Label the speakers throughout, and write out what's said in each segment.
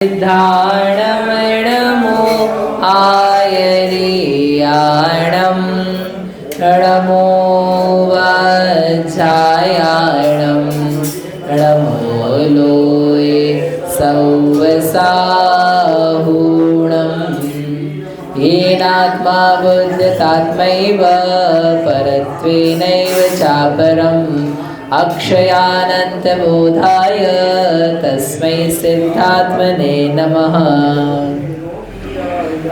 Speaker 1: धारणमो आयरियाणं रणमो वज्रायाणं रणमो लोये सौवसाहूणं येनात्मा बुद्धतात्मैव परत्वेनैव चापरम् अक्षयानन्तबोधाय तस्मै सिद्धात्मने नमः।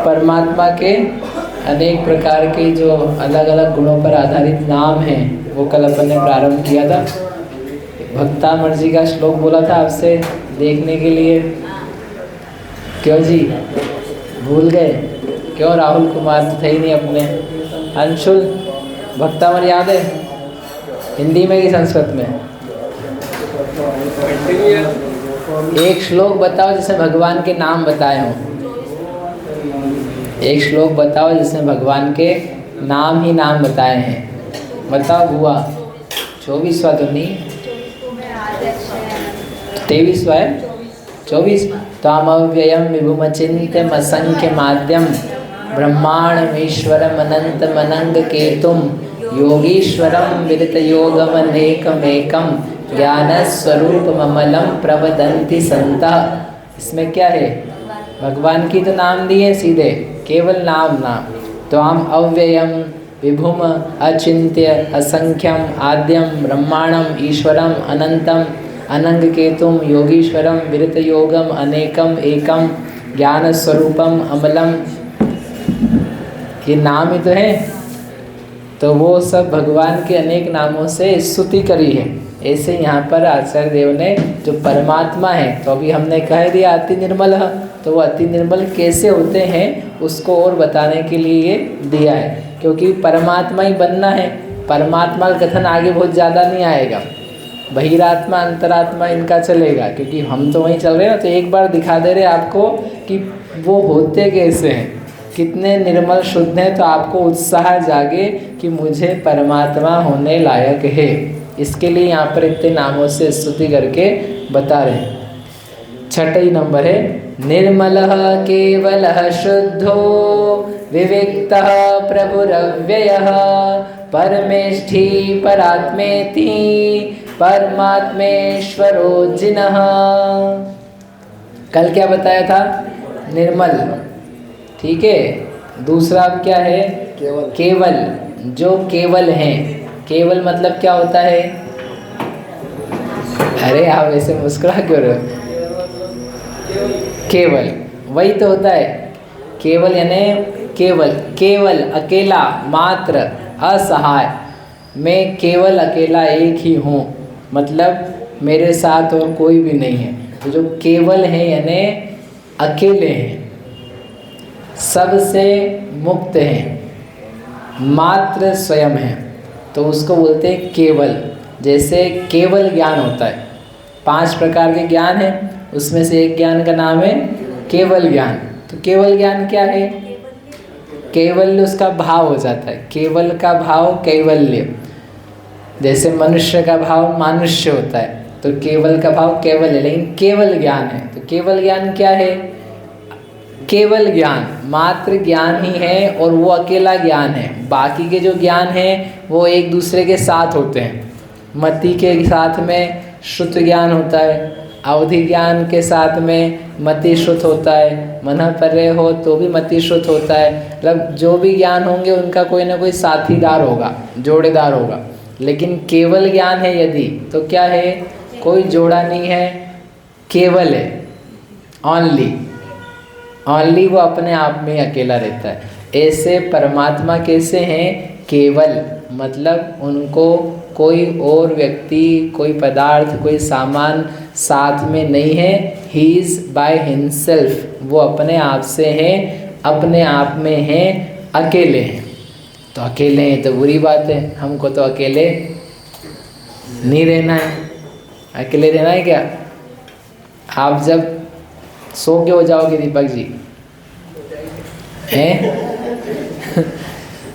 Speaker 1: परमात्मा के अनेक प्रकार के जो अलग अलग गुणों पर आधारित नाम हैं वो कल अपन ने प्रारंभ किया था। भक्तामर जी का श्लोक बोला था आपसे देखने के लिए। क्यों जी भूल गए? क्यों? राहुल कुमार तो थे ही नहीं अपने। अंशुल भक्तामर याद है? हिंदी में कि संस्कृत में? एक श्लोक बताओ जिसमें भगवान के नाम बताए हों। एक श्लोक बताओ जिसमें भगवान के नाम ही नाम बताए हैं। बताओ बुआ। 24वां तो नहीं, 23वां है। 24 तामव्ययम विभुमचिन्त्यम असंख्य माध्यम ब्रह्मांडमीश्वरम अनंतमनंग केतुम योगीश्वरम विदितयोगमनेकमेकं ज्ञानस्वरूपममलं प्रवदन्ति संतः। इसमें क्या है? भगवान की तो नाम दिए सीधे, केवल नाम। तो हम अव्ययम विभुम अचिंत्य असंख्यम आद्यम ब्रह्मांडम ईश्वरम अनंतम अनंग केतुम योगीश्वरम विदितयोगम अनेकम एकम ज्ञानस्वरूपम अमलम, ये नाम ही तो है। तो वो सब भगवान के अनेक नामों से स्तुति करी है। ऐसे यहाँ पर आचार्य देव ने जो परमात्मा है, तो अभी हमने कह दिया अति निर्मल है, तो वो अति निर्मल कैसे होते हैं उसको और बताने के लिए ये दिया है। क्योंकि परमात्मा ही बनना है। परमात्मा का कथन आगे बहुत ज़्यादा नहीं आएगा। बहिरात्मा अंतरात्मा इनका चलेगा, क्योंकि हम तो वहीं चल रहे हैं ना। तो एक बार दिखा दे रहे आपको कि वो होते कैसे हैं, कितने निर्मल शुद्ध हैं, तो आपको उत्साह जागे कि मुझे परमात्मा होने लायक है। इसके लिए यहाँ पर इतने नामों से स्तुति करके बता रहे हैं। 6 नंबर है निर्मलः केवलः शुद्धो विविक्तः प्रभुरव्ययः परमेष्ठी परात्मेति परमात्मेश्वरो जिनः। कल क्या बताया था? निर्मल, ठीक है। दूसरा अब क्या है? केवल, जो केवल हैं। केवल मतलब क्या होता है? अरे आप ऐसे मुस्कुरा क्यों रहे हो? केवल वही तो होता है। केवल यानी केवल, केवल अकेला, मात्र, असहाय। मैं केवल अकेला एक ही हूँ, मतलब मेरे साथ और कोई भी नहीं है। तो जो केवल है यानी अकेले हैं, सबसे मुक्त हैं, मात्र स्वयं हैं, तो उसको बोलते हैं केवल। जैसे केवल ज्ञान होता है, 5 प्रकार के ज्ञान हैं, उसमें से एक ज्ञान का नाम है केवल ज्ञान। तो केवल ज्ञान क्या है? केवल्य उसका भाव हो जाता है। केवल का भाव कैवल्य। जैसे मनुष्य का भाव मानुष्य होता है, तो केवल का भाव केवल है, लेकिन केवल ज्ञान है। तो केवल ज्ञान क्या है? केवल ज्ञान, मात्र ज्ञान ही है, और वो अकेला ज्ञान है। बाकी के जो ज्ञान हैं वो एक दूसरे के साथ होते हैं। मति के साथ में श्रुत ज्ञान होता है, अवधि ज्ञान के साथ में मति श्रुत होता है, मन पर्य हो तो भी मति श्रुत होता है। मतलब जो भी ज्ञान होंगे उनका कोई ना कोई साथीदार होगा, जोड़ेदार होगा। लेकिन केवल ज्ञान है यदि, तो क्या है? कोई जोड़ा नहीं है, केवल है, ओनली वो अपने आप में अकेला रहता है। ऐसे परमात्मा कैसे हैं? केवल, मतलब उनको कोई और व्यक्ति, कोई पदार्थ, कोई सामान साथ में नहीं है। ही इज़ बाय हिमसेल्फ, वो अपने आप से हैं, अपने आप में हैं, अकेले हैं। तो अकेले हैं तो बुरी बात है, हमको तो अकेले नहीं रहना है। अकेले रहना है क्या? आप जब सो के हो जाओगे दीपक जी हैं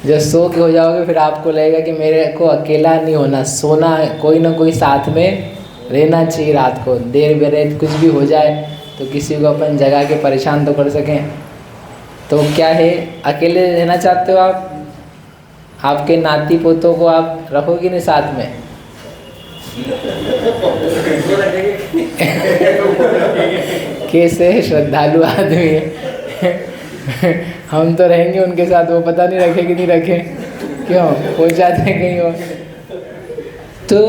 Speaker 1: जब सो के हो जाओगे फिर आपको लगेगा कि मेरे को अकेला नहीं होना, सोना, कोई ना कोई साथ में रहना चाहिए। रात को देर बेरेत कुछ भी हो जाए तो किसी को अपन जगा के परेशान तो कर सकें। तो क्या है, अकेले रहना चाहते हो आप? आपके नाती पोतों को आप रखोगे नहीं साथ में? कैसे श्रद्धालु आदमी है। हम तो रहेंगे उनके साथ, वो पता नहीं रखे कि नहीं रखे, क्यों हो जाते हैं कहीं और। तो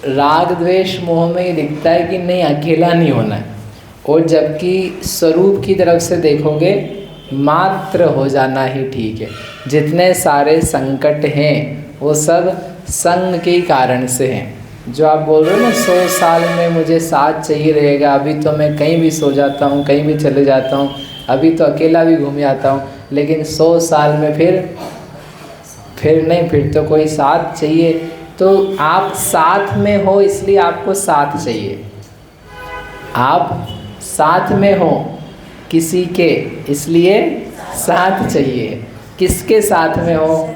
Speaker 1: राग द्वेष मोह में ये दिखता है कि नहीं, अकेला नहीं होना है। और जबकि स्वरूप की तरफ से देखोगे मात्र हो जाना ही ठीक है। जितने सारे संकट हैं वो सब संग के कारण से हैं। जो आप बोल रहे हो ना 100 साल में मुझे साथ चाहिए रहेगा, अभी तो मैं कहीं भी सो जाता हूँ, कहीं भी चले जाता हूँ, अभी तो अकेला भी घूम जाता हूँ, लेकिन 100 साल में फिर नहीं, फिर तो कोई साथ चाहिए। तो आप साथ में हो इसलिए आपको साथ चाहिए। आप साथ में हो किसी के, इसलिए साथ चाहिए। किसके साथ में हो?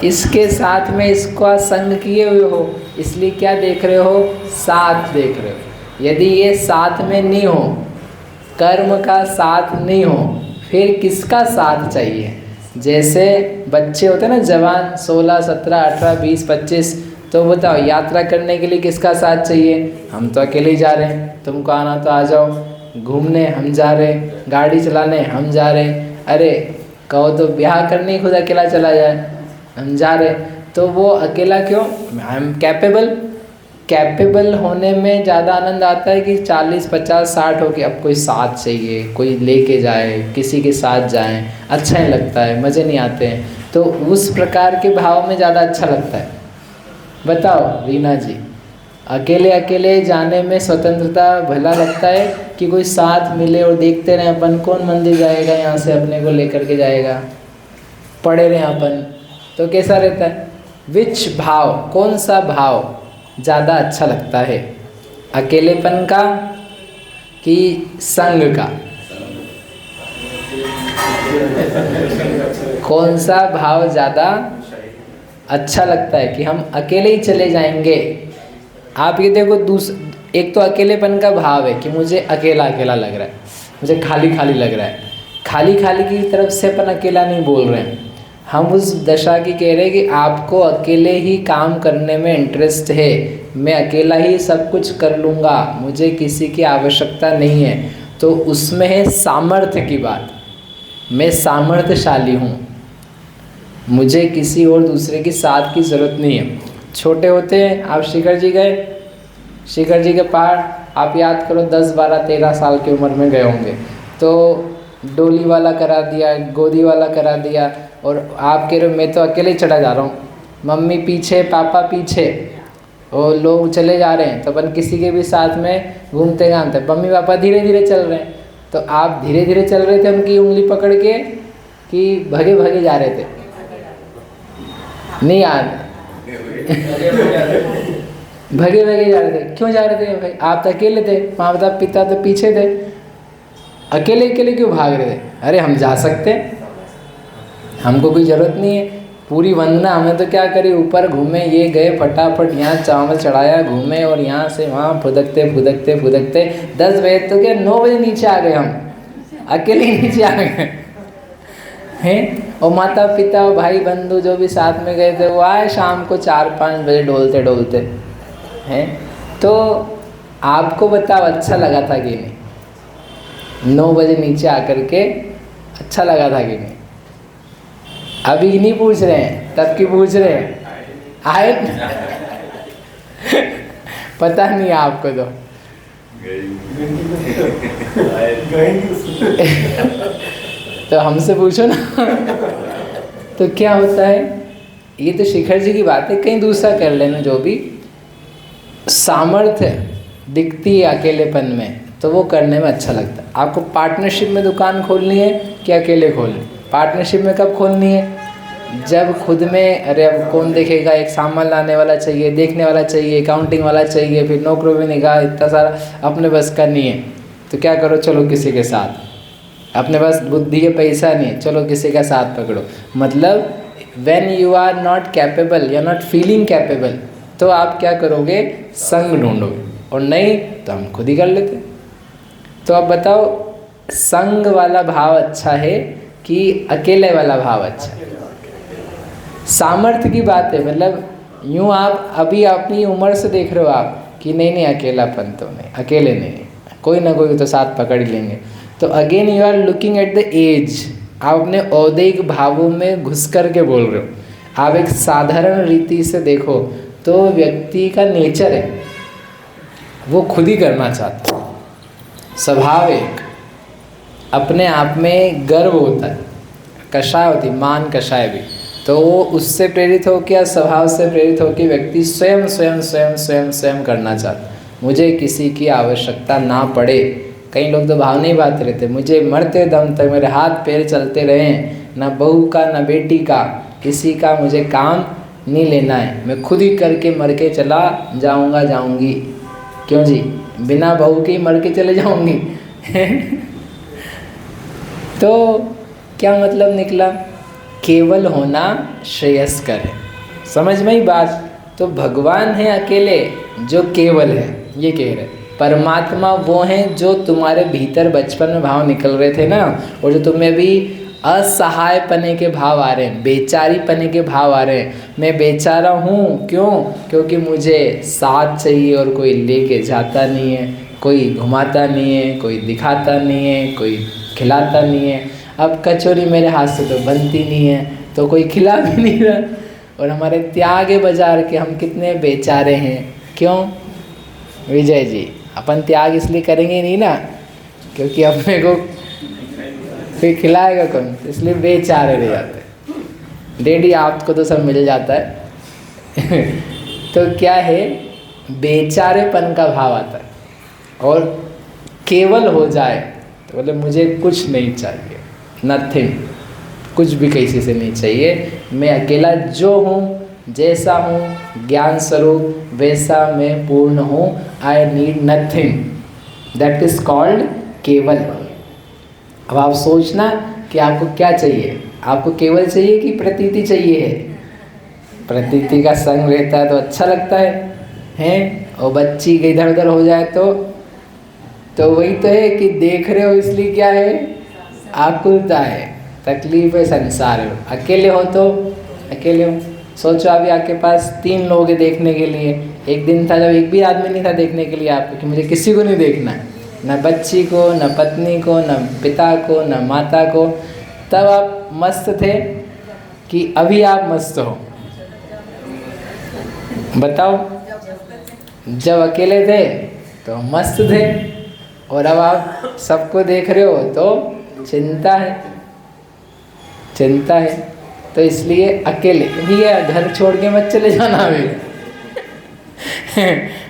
Speaker 1: इसके साथ में इसका संग किए हुए हो, इसलिए क्या देख रहे हो? साथ देख रहे हो। यदि ये साथ में नहीं हो, कर्म का साथ नहीं हो, फिर किसका साथ चाहिए? जैसे बच्चे होते हैं ना जवान, 16, 17, 18, 20, 25, तो बताओ यात्रा करने के लिए किसका साथ चाहिए? हम तो अकेले ही जा रहे हैं, तुमको आना तो आ जाओ। घूमने हम जा रहे, गाड़ी चलाने हम जा रहे, अरे कहो तो ब्याह करने खुद अकेला चला जाए, हम जा रहे। तो वो अकेला क्यों? आई एम कैपेबल होने में ज़्यादा आनंद आता है कि 40, 50, 60 हो के अब कोई साथ चाहिए, कोई लेके जाए, किसी के साथ जाएं, अच्छा नहीं लगता है, मज़े नहीं आते हैं। तो उस प्रकार के भाव में ज़्यादा अच्छा लगता है। बताओ रीना जी, अकेले अकेले जाने में स्वतंत्रता भला लगता है कि कोई साथ मिले और देखते रहे अपन, कौन मंदिर जाएगा यहाँ से अपने को लेकर के जाएगा, पड़े रहे अपन, तो कैसा रहता है? विच भाव, कौन सा भाव ज़्यादा अच्छा लगता है, अकेलेपन का कि संग का? कौन सा भाव ज़्यादा अच्छा लगता है कि हम अकेले ही चले जाएंगे? आप ये देखो, एक तो अकेलेपन का भाव है कि मुझे अकेला अकेला लग रहा है, मुझे खाली खाली लग रहा है। खाली खाली की तरफ से अपन अकेला नहीं बोल रहे हैं, हम उस दशा की कह रहे हैं कि आपको अकेले ही काम करने में इंटरेस्ट है, मैं अकेला ही सब कुछ कर लूँगा, मुझे किसी की आवश्यकता नहीं है। तो उसमें है सामर्थ्य की बात, मैं सामर्थ्यशाली हूँ, मुझे किसी और दूसरे की साथ की ज़रूरत नहीं है। छोटे होते हैं आप शिखर जी गए, शिखर जी के पहाड़ आप याद करो 10, 12, 13 साल की उम्र में गए होंगे, तो डोली वाला करा दिया, गोदी वाला करा दिया, और आप कह रहे हो मैं तो अकेले चढ़ा जा रहा हूँ, मम्मी पीछे, पापा पीछे, और लोग चले जा रहे हैं, तो अपन किसी के भी साथ में घूमते घामते, मम्मी पापा धीरे धीरे चल रहे हैं, तो आप धीरे धीरे चल रहे थे उनकी उंगली पकड़ के कि भगे भगे जा रहे थे? नहीं याद? भगे भगे जा रहे थे। क्यों जा रहे थे भाई? आप तो अकेले थे, माँ बाप पिता तो पीछे थे, अकेले अकेले क्यों भाग रहे थे? अरे हम जा सकते हैं, हमको कोई ज़रूरत नहीं है। पूरी वंदना हमें तो क्या करी, ऊपर घूमे, ये गए फटाफट यहाँ चावल चढ़ाया, घूमे, और यहाँ से वहाँ फुदकते फुदकते फुदकते 10 बजे तो क्या 9 बजे नीचे आ गए, हम अकेले ही नीचे आ गए हैं। और माता पिता और भाई बंधु जो भी साथ में गए थे वो आए शाम को 4-5 बजे डोलते डोलते हैं। तो आपको बताओ अच्छा लगा था कि नहीं? 9 बजे नीचे आकर के अच्छा लगा था कि नहीं? अभी नहीं पूछ रहे हैं, तब की पूछ रहे हैं, आए पता नहीं है आपको तो तो हमसे पूछो ना। तो क्या होता है, ये तो शिखर जी की बात है, कहीं दूसरा कर लेना। जो भी सामर्थ्य दिखती है अकेलेपन में, तो वो करने में अच्छा लगता है। आपको पार्टनरशिप में दुकान खोलनी है कि अकेले खोलनी? पार्टनरशिप में कब खोलनी है? जब खुद में, अरे अब कौन देखेगा, एक सामान लाने वाला चाहिए, देखने वाला चाहिए, अकाउंटिंग वाला चाहिए, फिर नौकरों में निगाह, इतना सारा अपने बस का नहीं है, तो क्या करो, चलो किसी के साथ। अपने पास बुद्धि है, पैसा नहीं है, चलो किसी का साथ पकड़ो। मतलब when you are not capable या नॉट फीलिंग कैपेबल, तो आप क्या करोगे, संग ढूंढोगे, और नहीं तो हम खुद ही कर लेते। तो अब बताओ, संग वाला भाव अच्छा है कि अकेले वाला भाव अच्छा है? सामर्थ्य की बात है, मतलब यूँ आप अभी अपनी उम्र से देख रहे हो आप कि नहीं अकेलापन तो नहीं, अकेले नहीं, कोई ना कोई तो साथ पकड़ ही लेंगे। तो again you are looking at the age, आप अपने औद्योगिक भावों में घुस कर के बोल रहे हो। आप एक साधारण रीति से देखो तो व्यक्ति का नेचर है वो खुद ही करना चाहता है, स्वभाव एक अपने आप में गर्व होता है, कषाय होती मान कषाय भी, तो वो उससे प्रेरित हो के या स्वभाव से प्रेरित हो के व्यक्ति स्वयं स्वयं स्वयं स्वयं स्वयं करना चाहता है। मुझे किसी की आवश्यकता ना पड़े। कई लोग तो भाव नहीं बात रहते, मुझे मरते दम तक मेरे हाथ पैर चलते रहें, ना बहू का ना बेटी का, किसी का मुझे काम नहीं लेना है, मैं खुद ही करके मर के चला जाऊंगा जाऊंगी। क्यों जी, बिना बहू के ही मर के चले जाऊंगी तो क्या मतलब निकला? केवल होना श्रेयस्कर है। समझ में ही बात? तो भगवान है अकेले जो केवल है, ये कह रहे। परमात्मा वो हैं जो तुम्हारे भीतर बचपन में भाव निकल रहे थे ना, और जो तुम्हें भी असहाय पने के भाव आ रहे हैं, बेचारी पने के भाव आ रहे हैं। मैं बेचारा हूँ, क्यों? क्योंकि मुझे साथ चाहिए और कोई लेके जाता नहीं है, कोई घुमाता नहीं है, कोई दिखाता नहीं है, कोई खिलाता नहीं है। अब कचौरी मेरे हाथ से तो बनती नहीं है, तो कोई खिला भी नहीं रहा। और हमारे त्याग बाजार के हम कितने बेचारे हैं। क्यों विजय जी? अपन त्याग इसलिए करेंगे नहीं ना क्योंकि अपने को फिर खिलाएगा कौन, इसलिए बेचारे रह जाते हैं। डेडी आपको तो सब मिल जाता है तो क्या है, बेचारेपन का भाव आता है। और केवल हो जाए तो बोले मुझे कुछ नहीं चाहिए, नथिंग, कुछ भी किसी से नहीं चाहिए, मैं अकेला जो हूँ, जैसा हूँ, ज्ञान स्वरूप वैसा मैं पूर्ण हूँ। I need nothing, that is called केवल। अब आप सोचना कि आपको क्या चाहिए, आपको केवल चाहिए कि प्रतीति चाहिए है? प्रतीति का संग रहता है तो अच्छा लगता है? और बच्ची के इधर उधर हो जाए तो वही तो है कि देख रहे हो इसलिए क्या है, आकुलता है, तकलीफ है, संसार है। अकेले हो तो अकेले हो। सोचो अभी आपके पास 3 लोग हैं देखने के लिए, एक दिन था जब एक भी आदमी नहीं था देखने के लिए आपको कि मुझे किसी को नहीं देखना है, न बच्ची को, न पत्नी को, न पिता को, न माता को। तब आप मस्त थे कि अभी आप मस्त हो? बताओ। जब अकेले थे तो मस्त थे, और अब आप सबको देख रहे हो तो चिंता है, चिंता है। तो इसलिए अकेले भी है, घर छोड़ के मत चले जाना अभी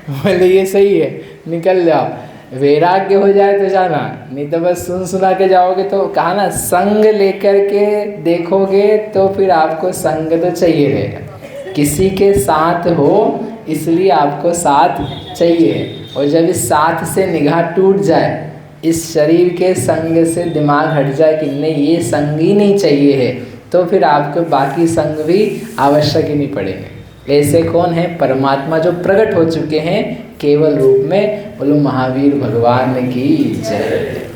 Speaker 1: बोले ये सही है, निकल जाओ, वैराग्य हो जाए तो जाना, नहीं तो बस सुन सुना के जाओगे। तो कहा ना, संग लेकर के देखोगे तो फिर आपको संग तो चाहिए रहेगा, किसी के साथ हो इसलिए आपको साथ चाहिए। और जब इस साथ से निगाह टूट जाए, इस शरीर के संग से दिमाग हट जाए कि नहीं ये संग ही नहीं चाहिए है, तो फिर आपको बाकी संग भी आवश्यक ही नहीं पड़ेंगे। ऐसे कौन है? परमात्मा जो प्रकट हो चुके हैं केवल रूप में। बोलो महावीर भगवान की जय।